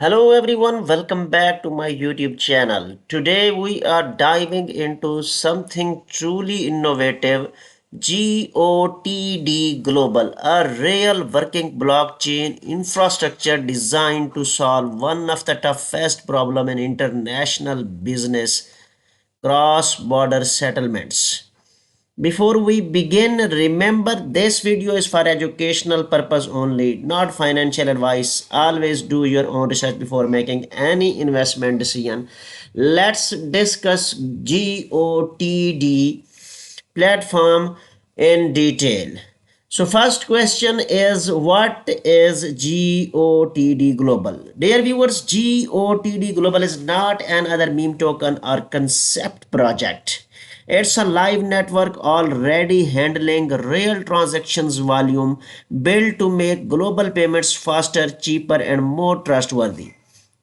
Hello everyone, welcome back to my YouTube channel. Today we are diving into something truly innovative, GOTD Global, a real working blockchain infrastructure designed to solve one of the toughest problems in international business, cross-border settlements. Before we begin, remember this video is for educational purpose only, not financial advice. Always do your own research before making any investment decision. Let's discuss GOTD platform in detail. So first question is, what is GOTD Global? Dear viewers, GOTD Global is not another meme token or concept project. It's a live network already handling real transactions volume, built to make global payments faster, cheaper, and more trustworthy.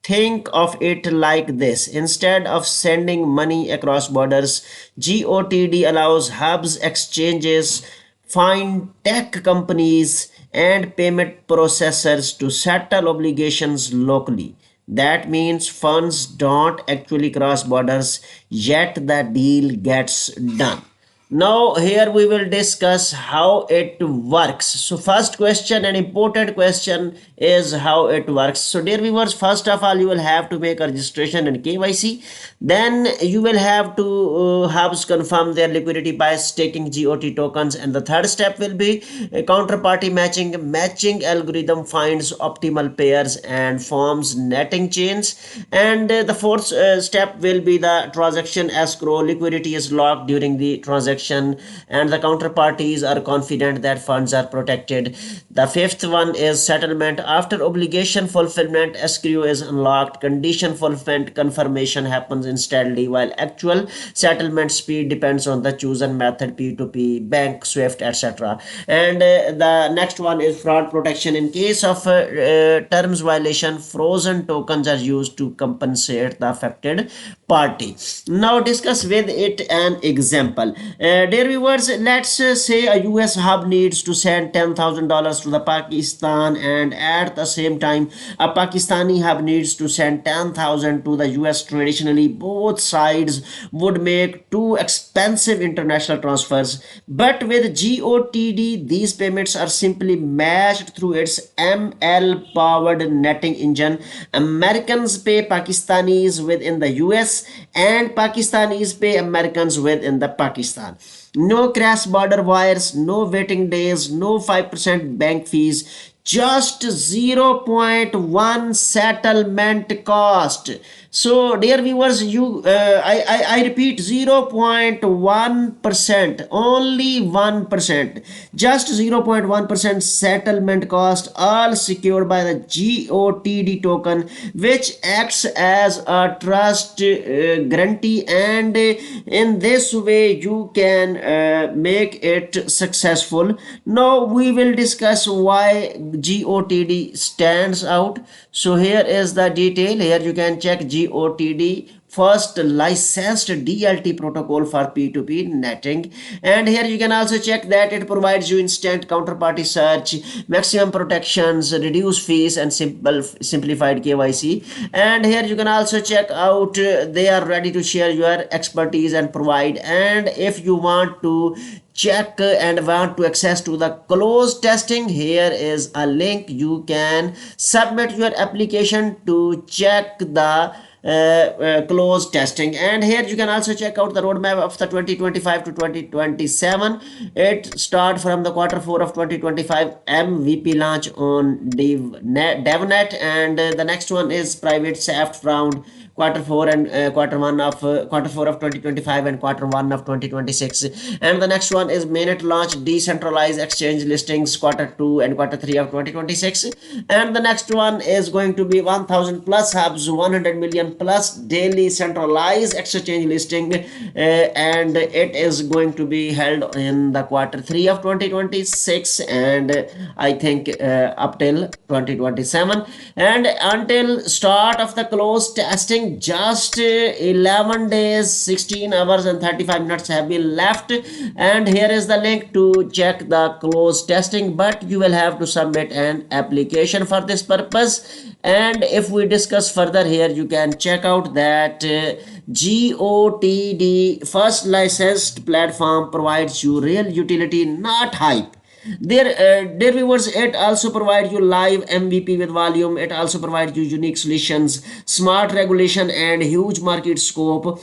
Think of it like this. Instead of sending money across borders, GOTD allows hubs, exchanges, fintech companies, and payment processors to settle obligations locally. That means funds don't actually cross borders, yet the deal gets done. Now here we will discuss how it works. So first question, an important question, is how it works. So dear viewers, first of all you will have to make a registration and KYC. Then you will have to hubs confirm their liquidity by staking GOT tokens, and the third step will be counterparty matching. Matching algorithm finds optimal pairs and forms netting chains, and the fourth step will be the transaction escrow. Liquidity is locked during the transaction and the counterparties are confident that funds are protected. The fifth one is settlement. After obligation fulfillment, escrow is unlocked. Condition fulfillment confirmation happens instantly, while actual settlement speed depends on the chosen method, P2P, bank, SWIFT, etc. And the next one is fraud protection. In case of terms violation, frozen tokens are used to compensate the affected party. Now discuss with it an example. Dear viewers, let's say a US hub needs to send $10,000 to the Pakistan, and at the same time a Pakistani hub needs to send 10,000 to the US. Traditionally both sides would make too expensive international transfers, but with GOTD these payments are simply matched through its ML powered netting engine. Americans pay Pakistanis within the US and Pakistanis pay Americans within the Pakistan. No cross border wires, no waiting days, no 5% bank fees, just 0.1 settlement cost. So dear viewers, I repeat, 0.1%, only 1%, just 0.1% settlement cost, all secured by the GOTD token, which acts as a trust guarantee, and in this way you can make it successful. Now we will discuss why GOTD stands out. So here is the detail. Here you can check GOTD, first licensed DLT protocol for P2P netting, and here you can also check that it provides you instant counterparty search, maximum protections, reduced fees, and simplified KYC. And here you can also check out they are ready to share your expertise and provide. And if you want to check and want to access to the closed testing, here is a link. You can submit your application to check the closed testing. And here you can also check out the roadmap of the 2025 to 2027. It start from the quarter 4 of 2025, MVP launch on DevNet, and the next one is private SAFT round quarter 4 and quarter 4 of 2025 and quarter 1 of 2026. And the next one is mainnet launch decentralized exchange listings quarter 2 and quarter 3 of 2026. And the next one is going to be 1000 plus hubs, 100 million plus daily centralized exchange listing, and it is going to be held in the quarter 3 of 2026, and I think up till 2027. And until start of the closed testing, testing. Just 11 days, 16 hours and 35 minutes have been left, and here is the link to check the closed testing, but you will have to submit an application for this purpose. And if we discuss further here, you can check out that GOTD first licensed platform provides you real utility, not hype. Their viewers, it also provides you live MVP with volume. It also provides you unique solutions, smart regulation, and huge market scope.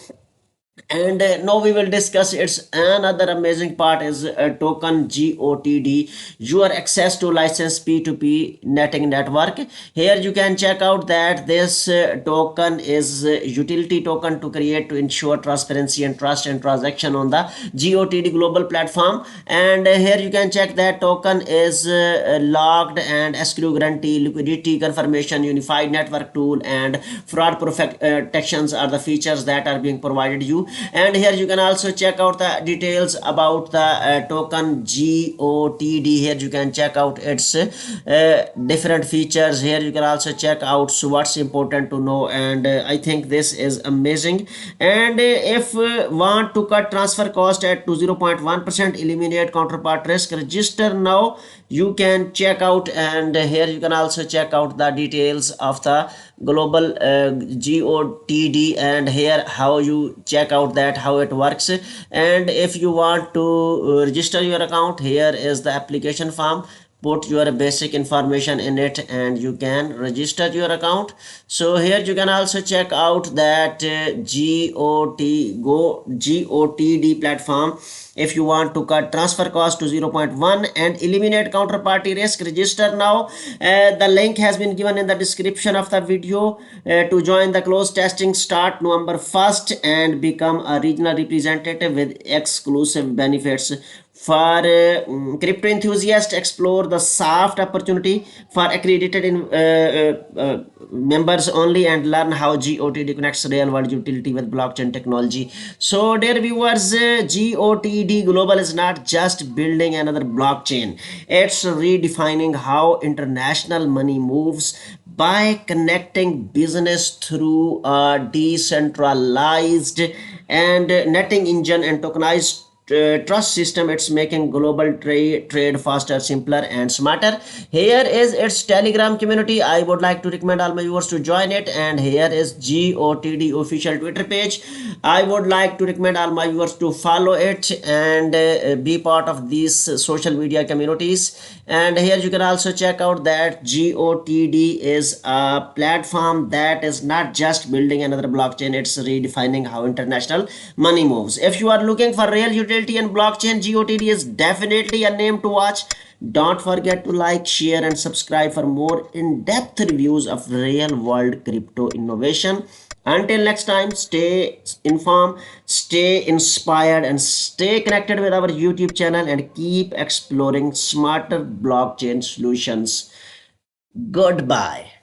And now we will discuss its another amazing part is token GOTD, your access to licensed P2P netting network. Here you can check out that this token is utility token to create to ensure transparency and trust and transaction on the GOTD global platform. And here you can check that token is logged and escrow guarantee, liquidity confirmation, unified network tool, and fraud protections are the features that are being provided you. And here you can also check out the details about the token GOTD. Here you can check out its different features. Here you can also check out what's important to know, and I think this is amazing. And if want to cut transfer cost at to 0.1%, eliminate counterpart risk, register now. You can check out, and here you can also check out the details of the global GOTD, and here how you check out that how it works. And if you want to register your account, here is the application form. Put your basic information in it and you can register your account. So here you can also check out that GOTD platform. If you want to cut transfer cost to 0.1 and eliminate counterparty risk, register now. The link has been given in the description of the video. To join the closed testing, start November 1st and become a regional representative with exclusive benefits. For crypto enthusiasts, explore the soft opportunity for accredited members only and learn how GOTD connects real world utility with blockchain technology. So dear viewers, GOTD Global is not just building another blockchain. It's redefining how international money moves by connecting business through a decentralized and netting engine and tokenized trust system. It's making global trade faster, simpler, and smarter. Here is its Telegram community. I would like to recommend all my viewers to join it. And here is GOTD official Twitter page. I would like to recommend all my viewers to follow it and be part of these social media communities. And here you can also check out that GOTD is a platform that is not just building another blockchain, it's redefining how international money moves. If you are looking for real utility and blockchain, GOTD is definitely a name to watch. Don't forget to like, share, and subscribe for more in-depth reviews of real-world crypto innovation. Until next time, stay informed, stay inspired, and stay connected with our YouTube channel and keep exploring smarter blockchain solutions. Goodbye.